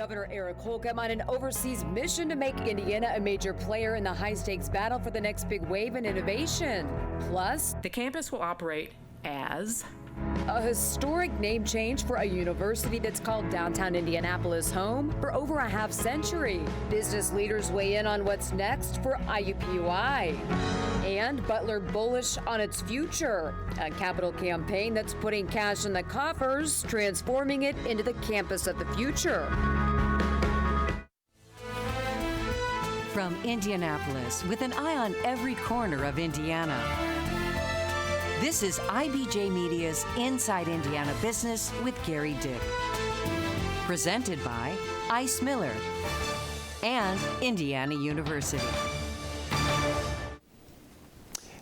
Governor Eric Holcomb on an overseas mission to make Indiana a major player in the high-stakes battle for the next big wave in innovation. Plus, the campus will operate as a historic name change for a university that's called downtown Indianapolis home for over a half century. Business leaders weigh in on what's next for IUPUI. And Butler bullish on its future. A capital campaign that's putting cash in the coffers, transforming it into the campus of the future. From Indianapolis, with an eye on every corner of Indiana, this is IBJ Media's Inside Indiana Business with Gerry Dick. Presented by Ice Miller and Indiana University.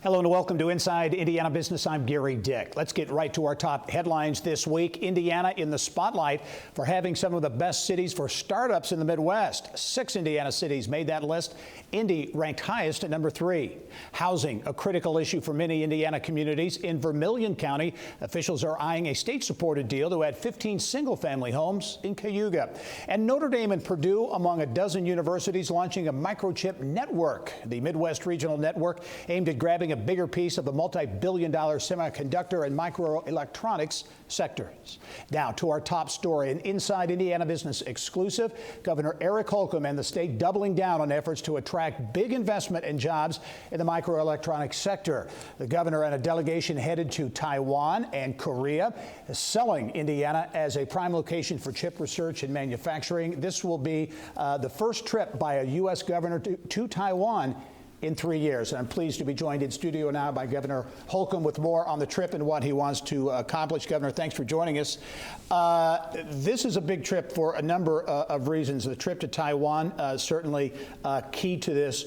Hello and welcome to Inside Indiana Business. I'm Gerry Dick. Let's get right to our top headlines this week. Indiana in the spotlight for having some of the best cities for startups in the Midwest. 6 Indiana cities made that list. Indy ranked highest at number 3. Housing, a critical issue for many Indiana communities. In Vermilion County, officials are eyeing a state-supported deal to add 15 single-family homes in Cayuga. And Notre Dame and Purdue, among a dozen universities, launching a microchip network. The Midwest Regional Network aimed at grabbing a bigger piece of the multi-billion-dollar semiconductor and microelectronics sectors. Now to our top story, an Inside Indiana Business exclusive. Governor Eric Holcomb and the state doubling down on efforts to attract big investment and jobs in the microelectronics sector. The governor and a delegation headed to Taiwan and Korea, selling Indiana as a prime location for chip research and manufacturing. This will be the first trip by a U.S. governor to Taiwan in 3 years. And I'm pleased to be joined in studio now by Governor Holcomb with more on the trip and what he wants to accomplish. Governor, thanks for joining us. This is a big trip for a number of reasons. The trip to Taiwan, certainly key to this.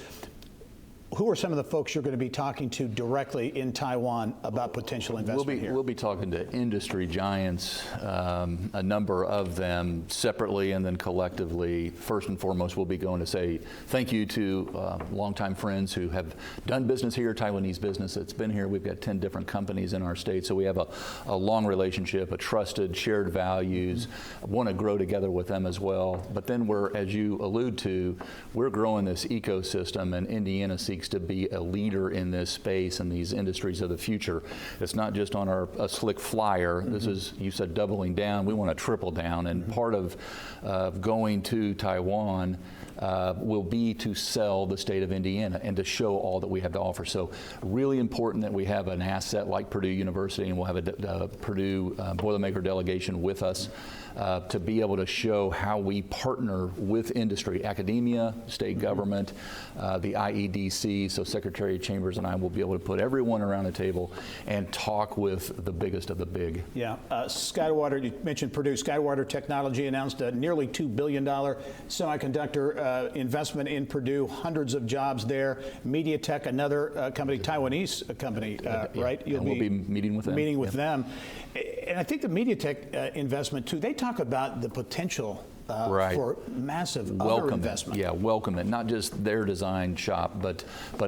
Who are some of the folks you're going to be talking to directly in Taiwan about potential investment here? We'll be talking to industry giants, a number of them separately and then collectively. First and foremost, we'll be going to say thank you to longtime friends who have done business here, Taiwanese business that's been here. We've got 10 different companies in our state, so we have a long relationship, a trusted, shared values, want to grow together with them as well. But then we're, as you allude to, we're growing this ecosystem, and Indiana seeks to be a leader in this space and these industries of the future. It's not just on a slick flyer. This is, you said, doubling down. We want to triple down, and part of going to Taiwan will be to sell the state of Indiana and to show all that we have to offer. So really important that we have an asset like Purdue University, and we'll have a Purdue Boilermaker delegation with us to be able to show how we partner with industry, academia, state government, the IEDC, so Secretary Chambers and I will be able to put everyone around the table and talk with the biggest of the big. Yeah, Skywater, you mentioned Purdue. Skywater Technology announced a nearly $2 billion semiconductor investment in Purdue, hundreds of jobs there. MediaTek, another company, Taiwanese company, right? We'll be meeting with them. Meeting with them. And I think the MediaTek investment, too, they talk about the potential for massive other investment. Yeah, welcome it. Not just their design shop, but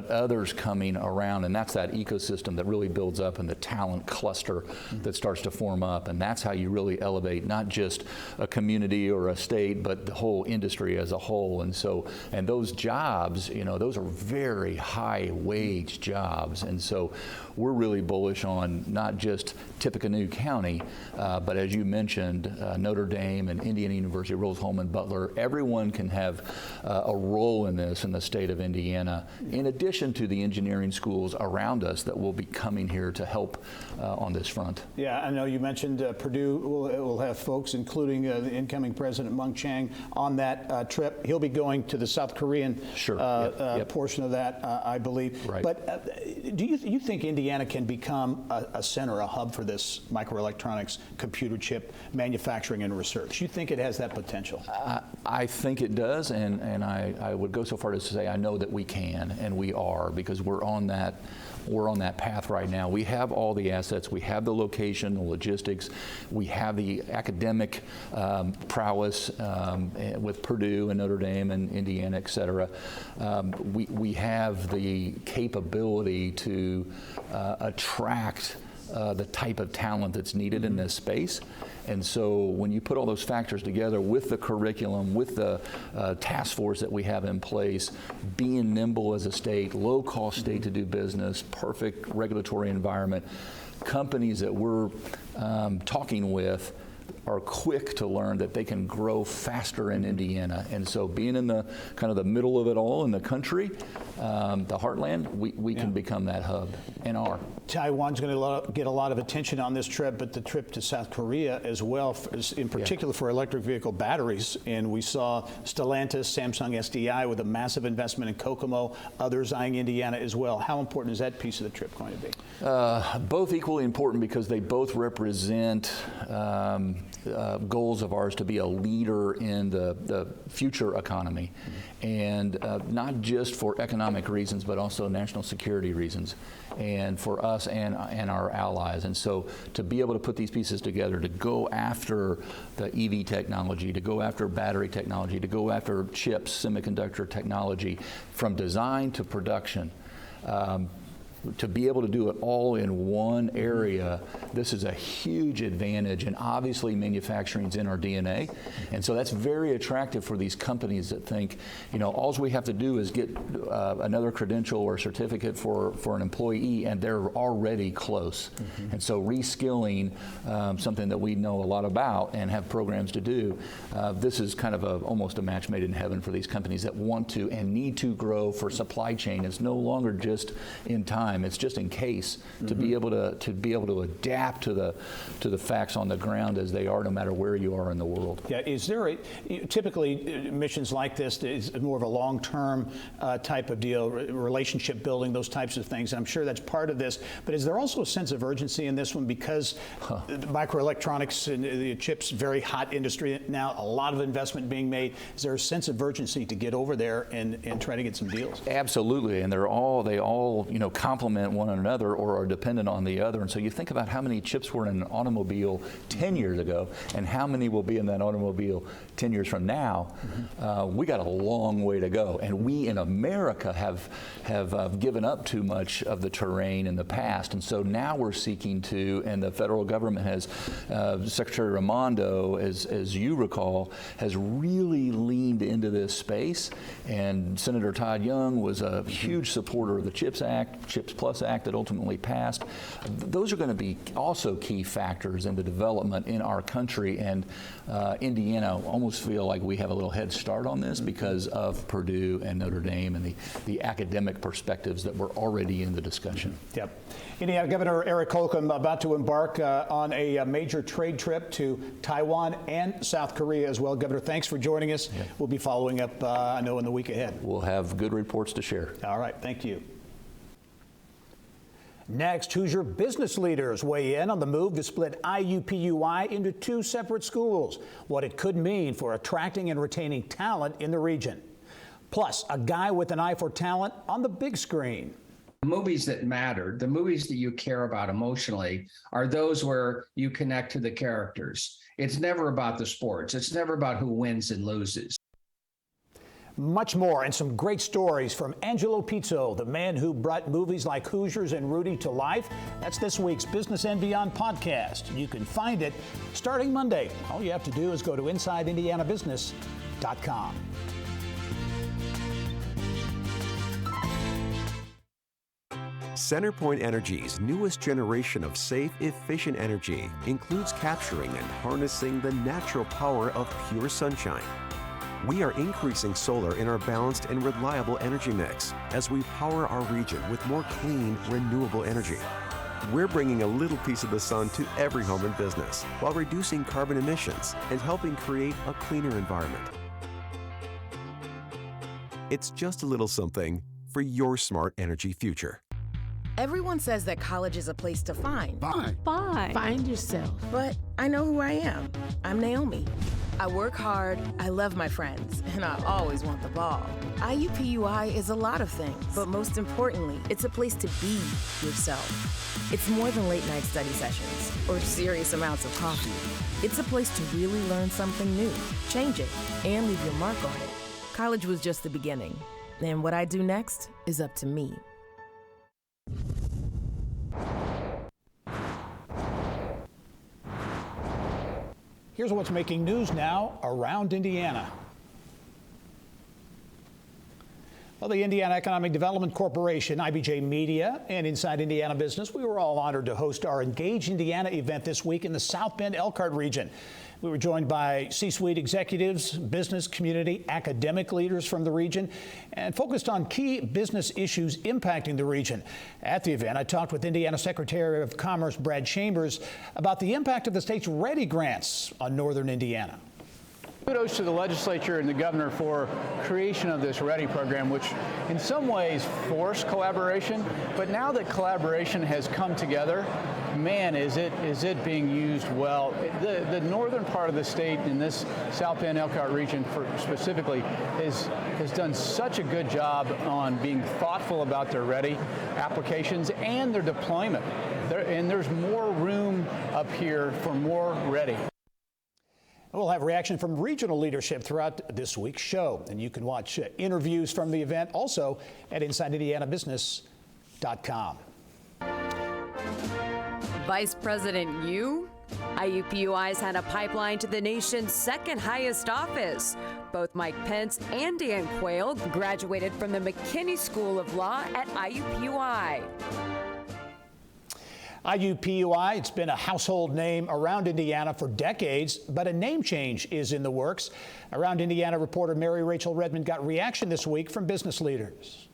others coming around, and that's that ecosystem that really builds up and the talent cluster that starts to form up, and that's how you really elevate not just a community or a state, but the whole industry as a whole. And those jobs, those are very high wage jobs, and so we're really bullish on not just Tippecanoe County, but as you mentioned, Notre Dame and Indiana University, Holman, Butler, everyone can have a role in this in the state of Indiana, in addition to the engineering schools around us that will be coming here to help on this front. Yeah, I know you mentioned Purdue will have folks, including the incoming President Mung Chiang, on that trip. He'll be going to the South Korean portion of that, I believe. Right. But do you think Indiana can become a center, a hub for this microelectronics, computer chip manufacturing and research? You think it has that potential? I think it does, and I would go so far as to say I know that we can, and we are, because we're on that path right now. We have all the assets, we have the location, the logistics, we have the academic prowess with Purdue and Notre Dame and Indiana, et cetera. We have the capability to attract the type of talent that's needed in this space. And so when you put all those factors together with the curriculum, with the task force that we have in place, being nimble as a state, low-cost state to do business, perfect regulatory environment, companies that we're talking with are quick to learn that they can grow faster in Indiana. And so being in the kind of the middle of it all in the country, the heartland, we can become that hub and are. Taiwan's going to get a lot of attention on this trip, but the trip to South Korea as well, in particular for electric vehicle batteries. And we saw Stellantis, Samsung SDI with a massive investment in Kokomo, others eyeing Indiana as well. How important is that piece of the trip going to be? Both equally important because they both represent goals of ours to be a leader in the future economy, and not just for economic reasons, but also national security reasons, and for us and our allies. And so to be able to put these pieces together, to go after the EV technology, to go after battery technology, to go after chips, semiconductor technology, from design to production, to be able to do it all in one area, this is a huge advantage, and obviously manufacturing's in our DNA, and so that's very attractive for these companies that think, you know, all we have to do is get another credential or certificate for an employee, and they're already close. And so reskilling, something that we know a lot about and have programs to do, this is kind of almost a match made in heaven for these companies that want to and need to grow for supply chain. It's no longer just in time. It's just in case, to be able to adapt to the facts on the ground as they are, no matter where you are in the world. Yeah, is there typically missions like this is more of a long-term type of deal, relationship building, those types of things. I'm sure that's part of this, but is there also a sense of urgency in this one because microelectronics and the chips, very hot industry now, a lot of investment being made. Is there a sense of urgency to get over there and try to get some deals? Absolutely, and they all complement one another or are dependent on the other. And so you think about how many chips were in an automobile 10 years ago and how many will be in that automobile 10 years from now. We got a long way to go, and we in America have given up too much of the terrain in the past, and so now we're seeking to, and the federal government has, Secretary Raimondo, as you recall, has really leaned into this space, and Senator Todd Young was a huge supporter of the CHIPS Act, CHIPS Plus Act that ultimately passed. Those are going to be also key factors in the development in our country, and Indiana almost feel like we have a little head start on this because of Purdue and Notre Dame and the academic perspectives that were already in the discussion. Yep. Indiana Governor Eric Holcomb about to embark on a major trade trip to Taiwan and South Korea as well. Governor, thanks for joining us. Yeah. We'll be following up, I know, in the week ahead. We'll have good reports to share. All right. Thank you. Next, Hoosier business leaders weigh in on the move to split IUPUI into two separate schools, what it could mean for attracting and retaining talent in the region. Plus, a guy with an eye for talent on the big screen. The movies that matter, the movies that you care about emotionally, are those where you connect to the characters. It's never about the sports. It's never about who wins and loses. Much more, and some great stories from Angelo Pizzo, the man who brought movies like Hoosiers and Rudy to life. That's this week's Business and Beyond podcast. You can find it starting Monday. All you have to do is go to InsideIndianaBusiness.com. CenterPoint Energy's newest generation of safe, efficient energy includes capturing and harnessing the natural power of pure sunshine. We are increasing solar in our balanced and reliable energy mix as we power our region with more clean, renewable energy. We're bringing a little piece of the sun to every home and business while reducing carbon emissions and helping create a cleaner environment. It's just a little something for your smart energy future. Everyone says that college is a place to find yourself. But I know who I am. I'm Naomi. I work hard, I love my friends, and I always want the ball. IUPUI is a lot of things, but most importantly, it's a place to be yourself. It's more than late night study sessions or serious amounts of coffee. It's a place to really learn something new, change it, and leave your mark on it. College was just the beginning, and what I do next is up to me. Here's what's making news now around Indiana. Well, the Indiana Economic Development Corporation, IBJ Media, and Inside Indiana Business, we were all honored to host our Engage Indiana event this week in the South Bend Elkhart region. We were joined by C-suite executives, business community, academic leaders from the region, and focused on key business issues impacting the region. At the event, I talked with Indiana Secretary of Commerce Brad Chambers about the impact of the state's READY grants on northern Indiana. Kudos to the legislature and the governor for creation of this READY program, which in some ways forced collaboration, but now that collaboration has come together, man, is it being used well. The northern part of the state in this South Bend Elkhart region specifically has done such a good job on being thoughtful about their READY applications and their deployment. And there's more room up here for more READY. We'll have reaction from regional leadership throughout this week's show, and you can watch interviews from the event also at InsideIndianaBusiness.com. Vice President Yu? IUPUI's had a pipeline to the nation's second highest office. Both Mike Pence and Dan Quayle graduated from the McKinney School of Law at IUPUI. IUPUI, it's been a household name around Indiana for decades, but a name change is in the works. Around Indiana reporter Mary Rachel Redmond got reaction this week from business leaders.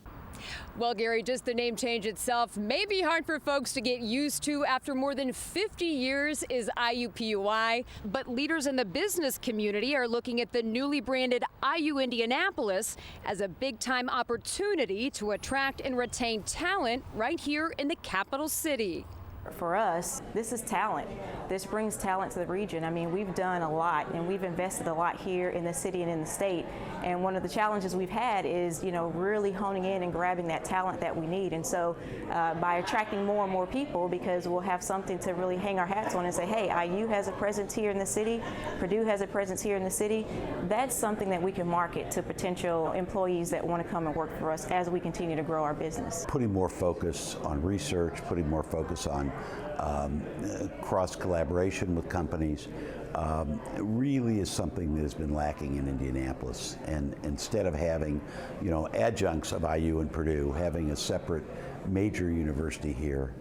Well, Gary, just the name change itself may be hard for folks to get used to after more than 50 years is IUPUI, but leaders in the business community are looking at the newly branded IU Indianapolis as a big-time opportunity to attract and retain talent right here in the capital city. For us, this is talent. This brings talent to the region. I mean, we've done a lot and we've invested a lot here in the city and in the state. And one of the challenges we've had is, really honing in and grabbing that talent that we need. And so by attracting more and more people, because we'll have something to really hang our hats on and say, hey, IU has a presence here in the city, Purdue has a presence here in the city. That's something that we can market to potential employees that want to come and work for us as we continue to grow our business. Putting more focus on research, putting more focus on cross collaboration with companies really is something that has been lacking in Indianapolis. And instead of having, adjuncts of IU and Purdue, having a separate major university here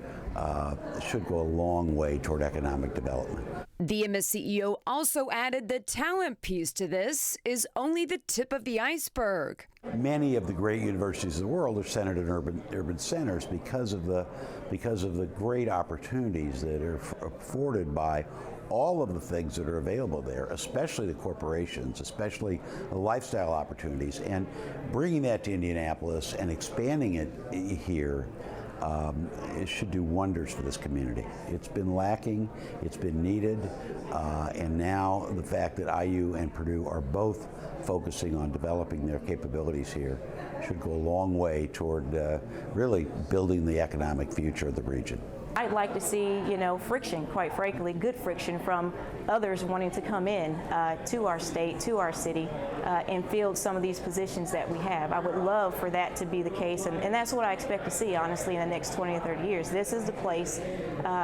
should go a long way toward economic development. The IMA CEO also added the talent piece to this is only the tip of the iceberg. Many of the great universities of the world are centered in urban centers because of the great opportunities that are afforded by all of the things that are available there, especially the corporations, especially the lifestyle opportunities, and bringing that to Indianapolis and expanding it here. It should do wonders for this community. It's been lacking, it's been needed, and now the fact that IU and Purdue are both focusing on developing their capabilities here should go a long way toward really building the economic future of the region. I'd like to see, friction, quite frankly, good friction from others wanting to come in to our state, to our city, and fill some of these positions that we have. I would love for that to be the case, and that's what I expect to see, honestly, in the next 20 or 30 years. This is the place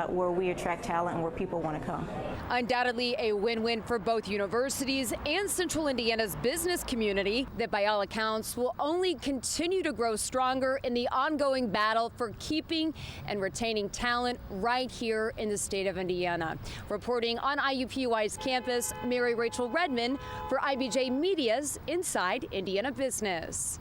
where we attract talent and where people want to come. Undoubtedly a win-win for both universities and Central Indiana's business community that, by all accounts, will only continue to grow stronger in the ongoing battle for keeping and retaining talent right here in the state of Indiana. Reporting on IUPUI's campus, Mary Rachel Redmond for IBJ Media's Inside Indiana Business.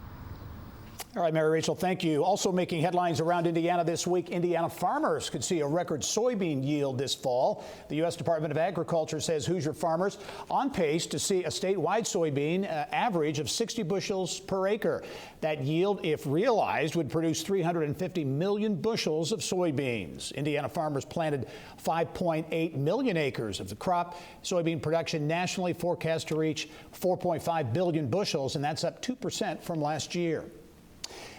All right, Mary Rachel, thank you. Also making headlines around Indiana this week, Indiana farmers could see a record soybean yield this fall. The U.S. Department of Agriculture says Hoosier farmers on pace to see a statewide soybean average of 60 bushels per acre. That yield, if realized, would produce 350 million bushels of soybeans. Indiana farmers planted 5.8 million acres of the crop. Soybean production nationally forecast to reach 4.5 billion bushels, and that's up 2% from last year.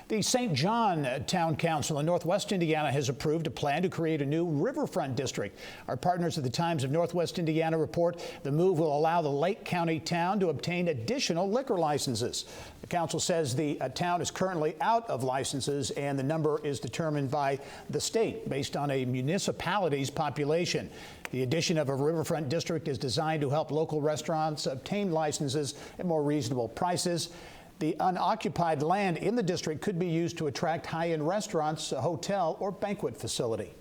The St. John Town Council in Northwest Indiana has approved a plan to create a new riverfront district. Our partners at the Times of Northwest Indiana report the move will allow the Lake County town to obtain additional liquor licenses. The council says the town is currently out of licenses, and the number is determined by the state based on a municipality's population. The addition of a riverfront district is designed to help local restaurants obtain licenses at more reasonable prices. The unoccupied land in the district could be used to attract high-end restaurants, a hotel, or banquet facility.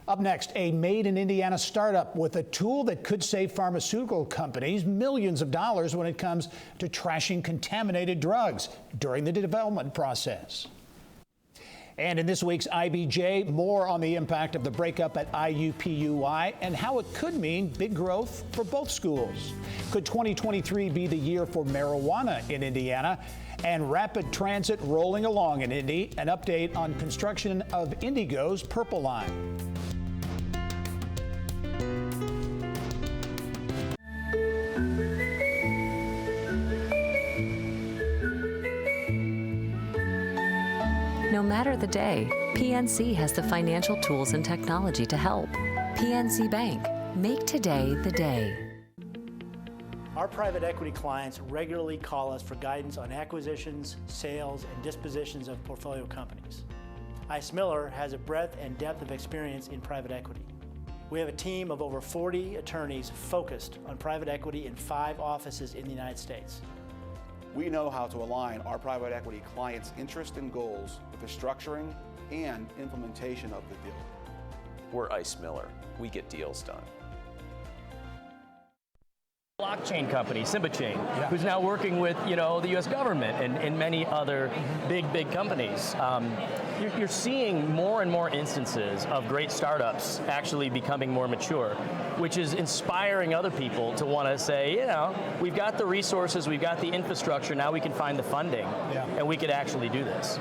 Up next, a made in Indiana startup with a tool that could save pharmaceutical companies millions of dollars when it comes to trashing contaminated drugs during the development process. And in this week's IBJ, more on the impact of the breakup at IUPUI and how it could mean big growth for both schools. Could 2023 be the year for marijuana in Indiana? And rapid transit rolling along in Indy. An update on construction of Indigo's Purple Line. No matter the day, PNC has the financial tools and technology to help. PNC Bank. Make today the day. Our private equity clients regularly call us for guidance on acquisitions, sales, and dispositions of portfolio companies. ICE Miller has a breadth and depth of experience in private equity. We have a team of over 40 attorneys focused on private equity in 5 offices in the United States. We know how to align our private equity clients' interests and goals with the structuring and implementation of the deal. We're ICE Miller. We get deals done. Blockchain company, SymbaChain, who's now working with, the U.S. government and many other big companies. You're seeing more and more instances of great startups actually becoming more mature, which is inspiring other people to want to say, we've got the resources, we've got the infrastructure, now we can find the funding, and we could actually do this.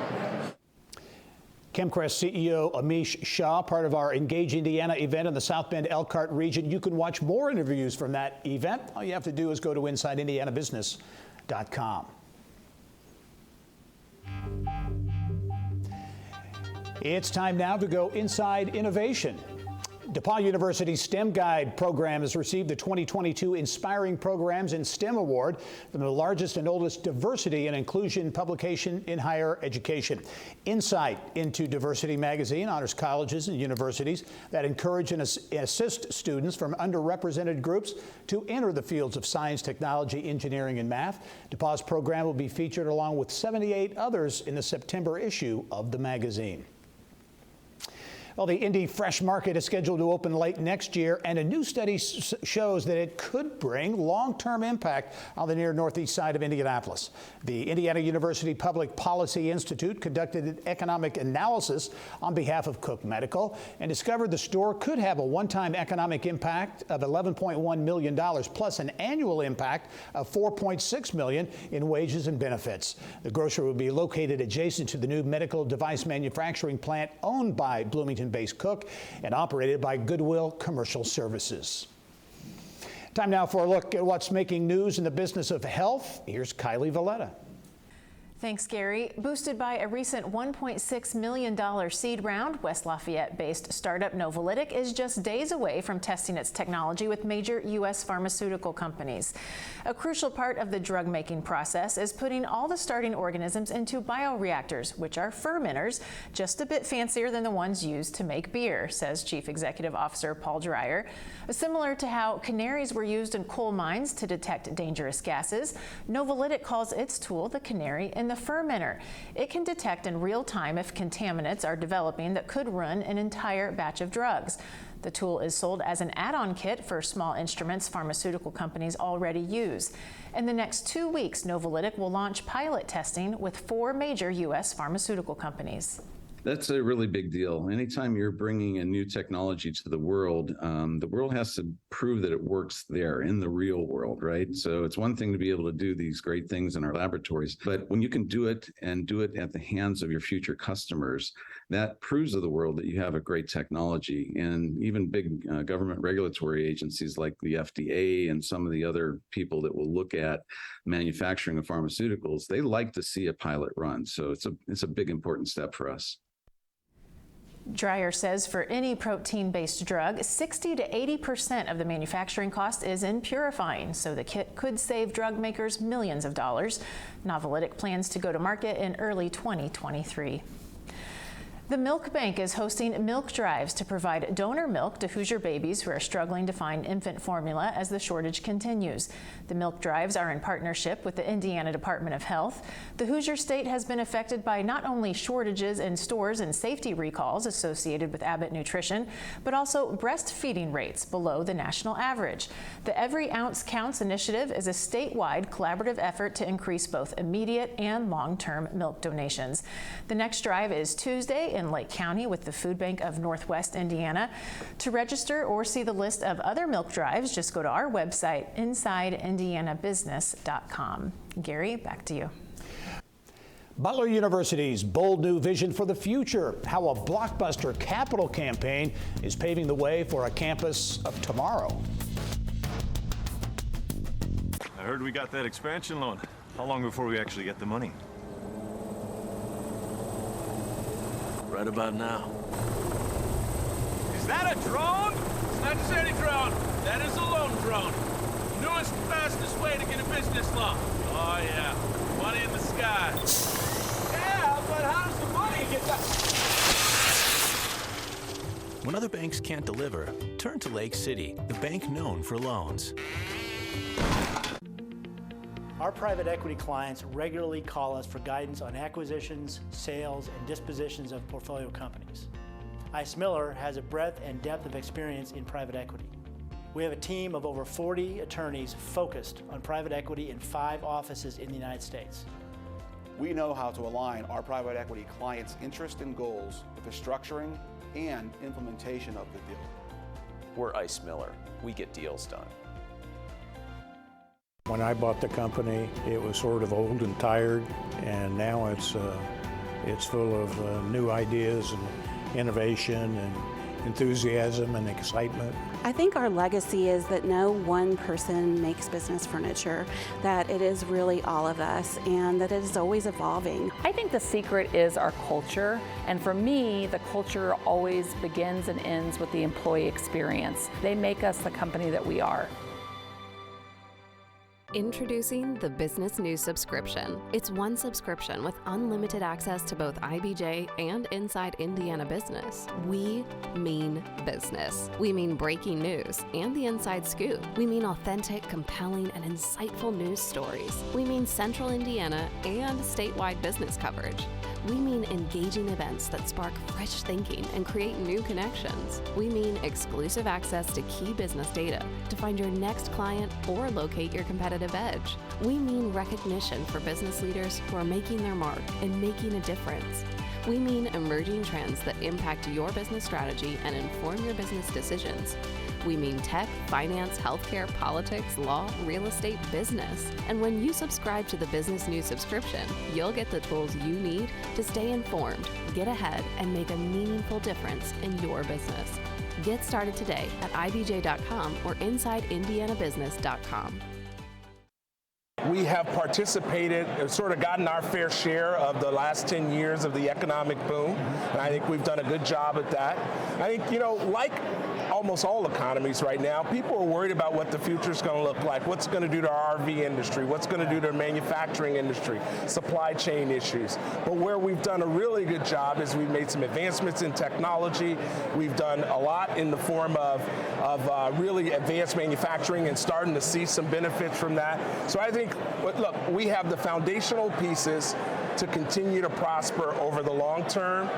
ChemCrest CEO Amish Shah, part of our Engage Indiana event in the South Bend Elkhart region. You can watch more interviews from that event. All you have to do is go to InsideIndianaBusiness.com. It's time now to go inside innovation. DePaul University's STEM Guide program has received the 2022 Inspiring Programs in STEM Award from the largest and oldest diversity and inclusion publication in higher education. Insight into Diversity magazine honors colleges and universities that encourage and assist students from underrepresented groups to enter the fields of science, technology, engineering, and math. DePaul's program will be featured along with 78 others in the September issue of the magazine. Well, the Indy Fresh Market is scheduled to open late next year, and a new study shows that it could bring long-term impact on the near northeast side of Indianapolis. The Indiana University Public Policy Institute conducted an economic analysis on behalf of Cook Medical and discovered the store could have a one-time economic impact of $11.1 million, plus an annual impact of $4.6 million in wages and benefits. The grocery will be located adjacent to the new medical device manufacturing plant owned by Bloomington-based Cook and operated by Goodwill Commercial Services. Time now for a look at what's making news in the business of health. Here's Kylie Valletta. Thanks, Gary. Boosted by a recent $1.6 million seed round, West Lafayette-based startup Novolytic is just days away from testing its technology with major U.S. pharmaceutical companies. A crucial part of the drug-making process is putting all the starting organisms into bioreactors, which are fermenters, just a bit fancier than the ones used to make beer, says Chief Executive Officer Paul Dreyer. Similar to how canaries were used in coal mines to detect dangerous gases, Novolytic calls its tool the canary in the fermenter. It can detect in real time if contaminants are developing that could ruin an entire batch of drugs. The tool is sold as an add-on kit for small instruments pharmaceutical companies already use. In the next 2 weeks, Novolytic will launch pilot testing with 4 major U.S. pharmaceutical companies. That's a really big deal. Anytime you're bringing a new technology to the world has to prove that it works there in the real world, right? So it's one thing to be able to do these great things in our laboratories, but when you can do it and do it at the hands of your future customers, that proves to the world that you have a great technology. And even big government regulatory agencies like the FDA and some of the other people that will look at manufacturing of pharmaceuticals, they like to see a pilot run. So it's a big important step for us. Dreyer says for any protein-based drug, 60 to 80% of the manufacturing cost is in purifying, so the kit could save drug makers millions of dollars. Novolytic plans to go to market in early 2023. The Milk Bank is hosting milk drives to provide donor milk to Hoosier babies who are struggling to find infant formula as the shortage continues. The milk drives are in partnership with the Indiana Department of Health. The Hoosier state has been affected by not only shortages in stores and safety recalls associated with Abbott Nutrition, but also breastfeeding rates below the national average. The Every Ounce Counts initiative is a statewide collaborative effort to increase both immediate and long-term milk donations. The next drive is Tuesday in Lake County with the Food Bank of Northwest Indiana. To register or see the list of other milk drives, just go to our website, InsideIndianaBusiness.com. Gary, back to you. Butler University's bold new vision for the future, how a blockbuster capital campaign is paving the way for a campus of tomorrow. I heard we got that expansion loan. How long before we actually get the money? Right about now. Is that a drone? It's not just any drone. That is a loan drone. Newest, fastest way to get a business loan. Oh, yeah. Money in the sky. Yeah, but how does the money get that? When other banks can't deliver, turn to Lake City, the bank known for loans. Our private equity clients regularly call us for guidance on acquisitions, sales, and dispositions of portfolio companies. ICE Miller has a breadth and depth of experience in private equity. We have a team of over 40 attorneys focused on private equity in 5 offices in the United States. We know how to align our private equity clients' interest and goals with the structuring and implementation of the deal. We're ICE Miller. We get deals done. When I bought the company, it was sort of old and tired, and now it's full of new ideas and innovation and enthusiasm and excitement. I think our legacy is that no one person makes business furniture, that it is really all of us, and that it is always evolving. I think the secret is our culture, and for me, the culture always begins and ends with the employee experience. They make us the company that we are. Introducing the Business News subscription. It's one subscription with unlimited access to both IBJ and Inside Indiana Business. We mean business. We mean breaking news and the inside scoop. We mean authentic, compelling, and insightful news stories. We mean Central Indiana and statewide business coverage. We mean engaging events that spark fresh thinking and create new connections. We mean exclusive access to key business data to find your next client or locate your competitive edge. We mean recognition for business leaders who are making their mark and making a difference. We mean emerging trends that impact your business strategy and inform your business decisions. We mean tech, finance, healthcare, politics, law, real estate, business. And when you subscribe to the Business News subscription, you'll get the tools you need to stay informed, get ahead, and make a meaningful difference in your business. Get started today at ibj.com or InsideIndianaBusiness.com. We have participated, sort of gotten our fair share of the last 10 years of the economic boom, and I think we've done a good job at that. I think, like almost all economies right now, people are worried about what the future is going to look like, what's going to do to our RV industry, what's going to do to the manufacturing industry, supply chain issues. But where we've done a really good job is we've made some advancements in technology. We've done a lot in the form of really advanced manufacturing and starting to see some benefits from that. So I think, look, we have the foundational pieces to continue to prosper over the long term.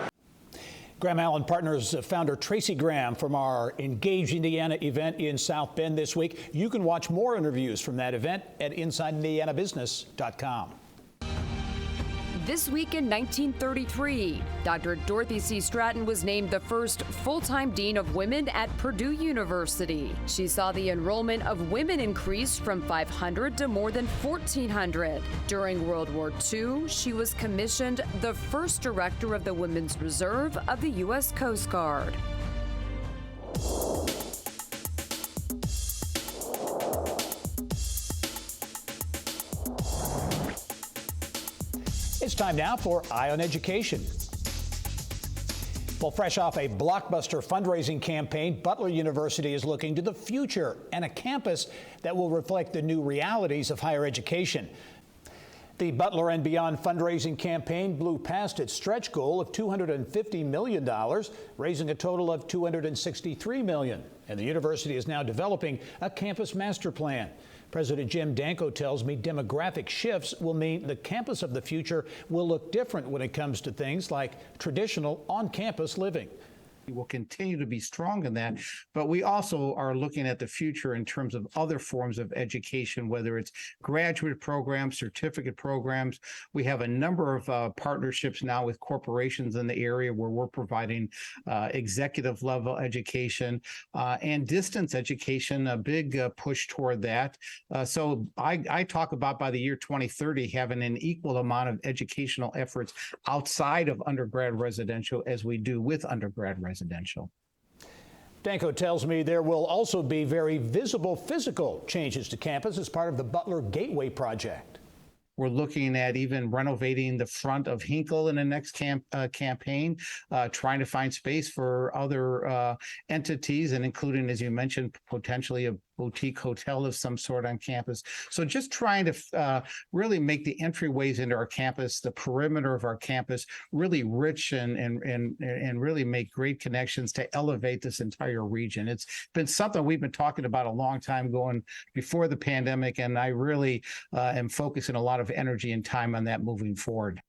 Graham Allen Partners founder Tracy Graham from our Engage Indiana event in South Bend this week. You can watch more interviews from that event at InsideIndianaBusiness.com. This week in 1933, Dr. Dorothy C. Stratton was named the first full-time dean of women at Purdue University. She saw the enrollment of women increase from 500 to more than 1,400. During World War II, she was commissioned the first director of the Women's Reserve of the U.S. Coast Guard. It's time now for Eye on Education. Well, fresh off a blockbuster fundraising campaign, Butler University is looking to the future and a campus that will reflect the new realities of higher education. The Butler and Beyond fundraising campaign blew past its stretch goal of $250 million, raising a total of $263 million. And the university is now developing a campus master plan. President Jim Danko tells me demographic shifts will mean the campus of the future will look different when it comes to things like traditional on-campus living. We will continue to be strong in that, but we also are looking at the future in terms of other forms of education, whether it's graduate programs, certificate programs. We have a number of partnerships now with corporations in the area where we're providing executive level education and distance education, a big push toward that. So I talk about by the year 2030 having an equal amount of educational efforts outside of undergrad residential as we do with undergrad residential. Danko tells me there will also be very visible physical changes to campus as part of the Butler Gateway project. We're looking at even renovating the front of Hinkle in the next campaign, trying to find space for other entities, and including, as you mentioned, potentially a boutique hotel of some sort on campus. So just trying to really make the entryways into our campus, the perimeter of our campus, really rich and really make great connections to elevate this entire region. It's been something we've been talking about a long time going before the pandemic, and I really am focusing a lot of energy and time on that moving forward.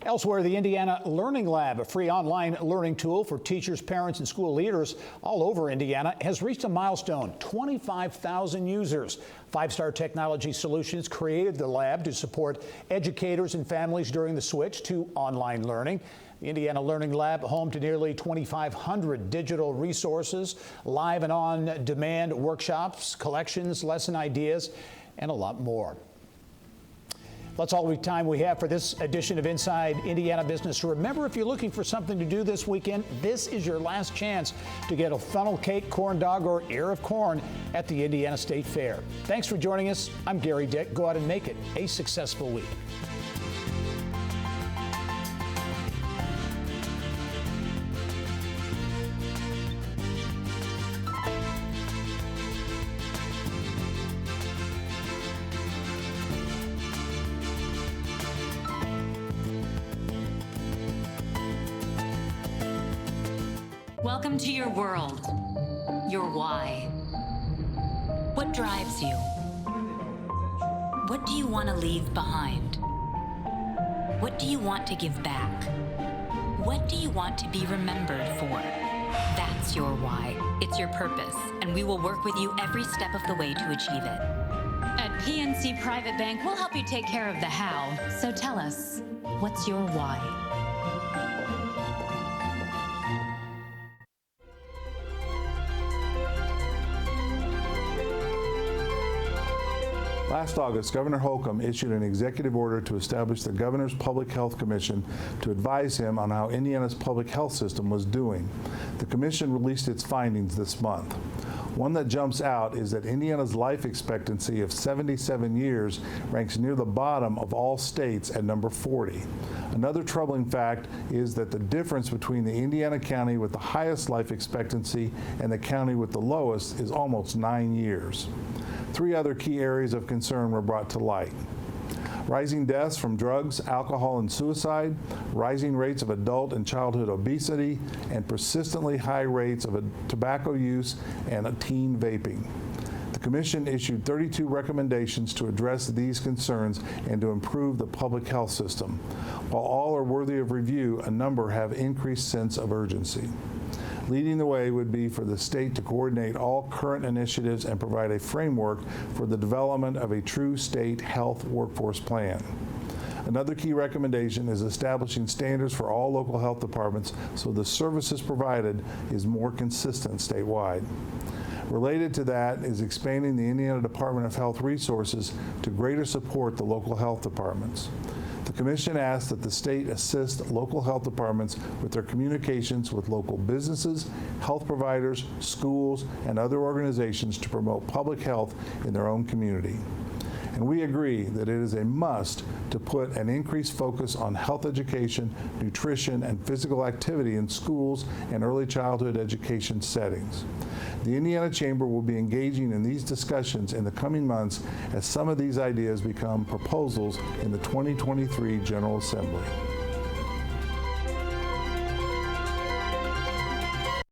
Elsewhere, the Indiana Learning Lab, a free online learning tool for teachers, parents, and school leaders all over Indiana, has reached a milestone, 25,000 users. Five Star Technology Solutions created the lab to support educators and families during the switch to online learning. The Indiana Learning Lab, home to nearly 2,500 digital resources, live and on-demand workshops, collections, lesson ideas, and a lot more. That's all the time we have for this edition of Inside Indiana Business. Remember, if you're looking for something to do this weekend, this is your last chance to get a funnel cake, corn dog, or ear of corn at the Indiana State Fair. Thanks for joining us. I'm Gerry Dick. Go out and make it a successful week. Welcome to your world, your why. What drives you? What do you want to leave behind? What do you want to give back? What do you want to be remembered for? That's your why. It's your purpose, and we will work with you every step of the way to achieve it. At PNC Private Bank, we'll help you take care of the how. So tell us, what's your why? Last August, Governor Holcomb issued an executive order to establish the Governor's Public Health Commission to advise him on how Indiana's public health system was doing. The commission released its findings this month. One that jumps out is that Indiana's life expectancy of 77 years ranks near the bottom of all states at number 40. Another troubling fact is that the difference between the Indiana county with the highest life expectancy and the county with the lowest is almost 9 years. Three other key areas of concern were brought to light. Rising deaths from drugs, alcohol, and suicide, rising rates of adult and childhood obesity, and persistently high rates of tobacco use and teen vaping. The Commission issued 32 recommendations to address these concerns and to improve the public health system. While all are worthy of review, a number have increased sense of urgency. Leading the way would be for the state to coordinate all current initiatives and provide a framework for the development of a true state health workforce plan. Another key recommendation is establishing standards for all local health departments so the services provided is more consistent statewide. Related to that is expanding the Indiana Department of Health resources to greater support the local health departments. The Commission asks that the state assist local health departments with their communications with local businesses, health providers, schools, and other organizations to promote public health in their own community. And we agree that it is a must to put an increased focus on health education, nutrition, and physical activity in schools and early childhood education settings. The Indiana Chamber will be engaging in these discussions in the coming months as some of these ideas become proposals in the 2023 General Assembly.